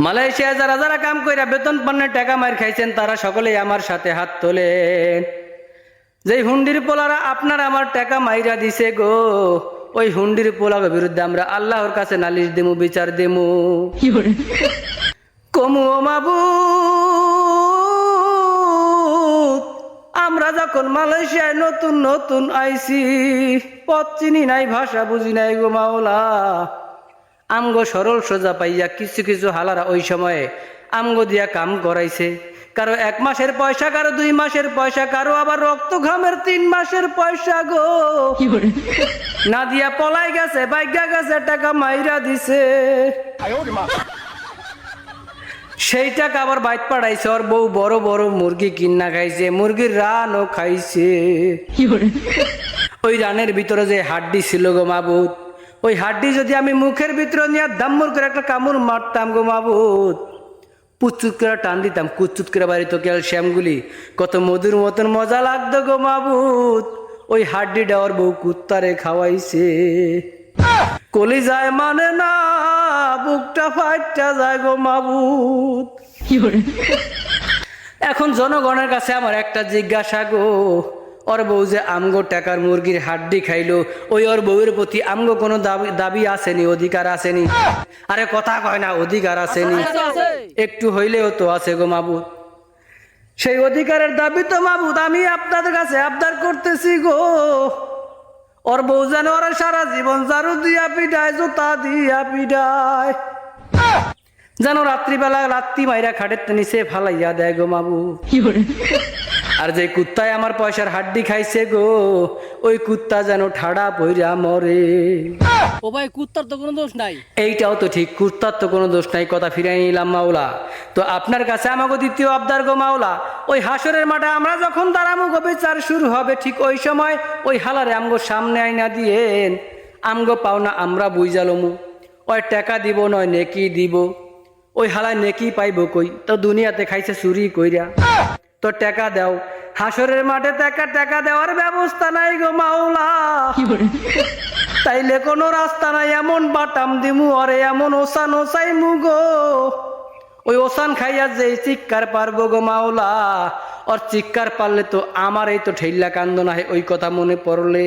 Malaysia যারা যারা কাম কইরা বেতন পান্নে টাকা মার খাইছেন তারা সকলেই আমার সাথে হাত তোলেন। যেই হুন্ডির পোলারা আপনার আমার টাকা মাইরা দিছে গো, ওই হুন্ডির পোলার বিরুদ্ধে আমরা আল্লাহর কাছে নালিশ দেমু, বিচার দেমু। কমু ও মাবুদ, আমরা যখন মালয়েশিয়ায় নতুন নতুন আইছি, পথ চিনি নাই, ভাষা বুঝি নাই গো মাওলা। আমগো সরল সোজা পাইয়া কিছু কিছু হালারা ওই সময়ে আমগো দিয়া কাম করাইছে। কারো 1 মাসের পয়সা, কারো 2 মাসের পয়সা, কারো আবার রক্ত ঘামের 3 মাসের পয়সা গো না দিয়া পলাই গেছে, বাইগা গেছে, টাকা মাইরা দিছে। সেই টাকা আবার বাইত পাঠাইছে, ওর বউ বড় বড় মুরগি কিন্না খাইছে, মুরগির রানও খাইছে। ওই রানের ভিতরে যে হাড্ডি ছিল গো মাবুদ, ওই হাড্ডি যদি আমি মুখের ভিতরে নিয়ে দাম্মুর করে একটা কামড় মারতাম গো মাবুদ, পুচুত করে টান দিতাম, কুচুত করে বাড়িত ক্যালসিয়ামগুলি, কত মধুর মতন মজা লাগতো গো মাবুদ। ওই হাড্ডি ডাওয়ার বউ কুত্তারে খাওয়াইছে। কলি যায় মানে না, বুকটা ফাইটটা যায় গো মাবুদ। এখন জনগণের কাছে আমার একটা জিজ্ঞাসা গো, ওর বউ যে আমগো টাকার মুরগির হাড্ডি খাইলো, ওই ওর বউয়ের প্রতি আমগো কোনো দাবি আসেনি, অধিকার আসেনি? আরে কথা কয় না, অধিকার আসেনি? একটু হইলেও তো আছে গো মাবুদ। সেই অধিকারের দাবি তো মাবুদ আমি আপনাদের কাছে আবদার করতেছি গো। ওর বউ যেন ওরা সারা জীবন ঝাড়ু দিয়া পিটায়, জুতা দিয়া পিটায়, যেন রাত্রিবেলা রাত্রি মাইরা খাটের নিচে ফালাইয়া দেয় গো মাবুদ। আর যে কুত্তায় আমার পয়সার হাড্ডি খাইছে গো, ওই কুত্তা যেন ঠাড়া পইরা মরে। ও ভাই, কুত্তার তো কোনো দোষ নাই। এইটাও তো ঠিক, কুত্তার তো কোনো দোষ নাই, কথা ফিরাই নিলাম মাওলা। তো আপনার কাছে আমাকে দ্বিতীয় আবদার গো মাওলা, ওই হাসরের মাঠে আমরা যখন দাঁড়াবো গো, বিচার শুরু হবে, ঠিক ওই সময় ওই হালারে আমগো সামনে আইনা দিয়েন, আমগো পাওনা আমরা বুঝালমু। ওই টাকা দিব নয় নেকি দিব, ওই হালায় নেকি পাইব কই? তো দুনিয়াতে খাইছে চুরি কইরা, তো টাকা দাও। হাসরের মাঠে টাকা দেওয়ার ব্যবস্থা নাই গো মাওলা, তাইলে কোনো রাস্তা নাই, এমন বাটাম দিমু আরে এমন ওসান ওসাইমু গো, ওই ওসান খাইয়া যে চিৎকার পারবো গো মাওলা, ওর চিৎকার পারলে তো আমার এই তো ঠেল্লা কান্দ না, ওই কথা মনে পড়লে।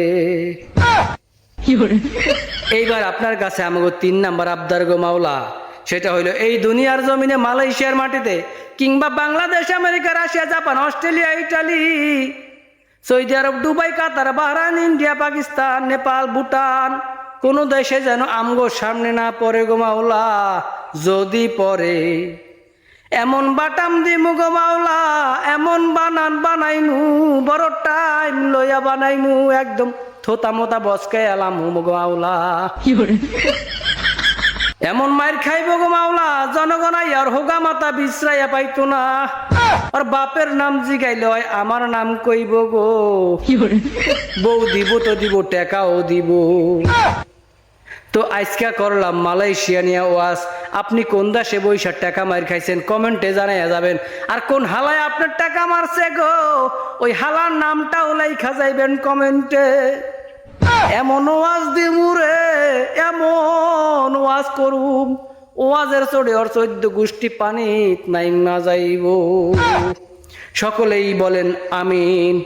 এইবার আপনার কাছে আমাকে 3 নাম্বার আবদার গো মাওলা, সেটা হইলো এই দুনিয়ার জমিনে মালয়েশিয়ার মাটিতে কিংবা Bangladesh, America, Russia, Japan, Australia, Italy, সৌদি আরব, Dubai, Qatar, Bahrain, India, Pakistan, Nepal, Bhutan, কোন দেশে যেন আমগো সামনে না পড়ে গো মাওলা। যদি পড়ে এমন বাটাম দিমু গো মাওলা, এমন বানান বানাইমু, বড় টাইম লইয়া বানাইমু, একদম থোতা মোতা বসকে এলাম গো মাওলা। এমন মায়ের খাইব গো মাওলা, জনগণ আর হোগা মাতা বিশ্রাইয়া পাইতো না। আর বাপের নাম জিগাইলে হয় আমার নাম কইব গো, বউ দিব তো দিব, টাকাও দিব। তো আজকে করলাম মালয়েশিয়া নিয়ে ওয়াজ। আপনি কোন দেশে বৈশাখ টাকা মার খাইছেন কমেন্টে জানাইয়া যাবেন। আর কোন হালায় আপনার টাকা মারছে গো, ওই হালার নামটাও লেখা যাইবেন কমেন্টে। এমন ওয়াজ দিমু রে, এমন ওয়াজ করুম, ওয়াজের চড়ে ওর 14 গোষ্ঠী পানিত নাই না যাইব। সকলেই বলেন আমিন।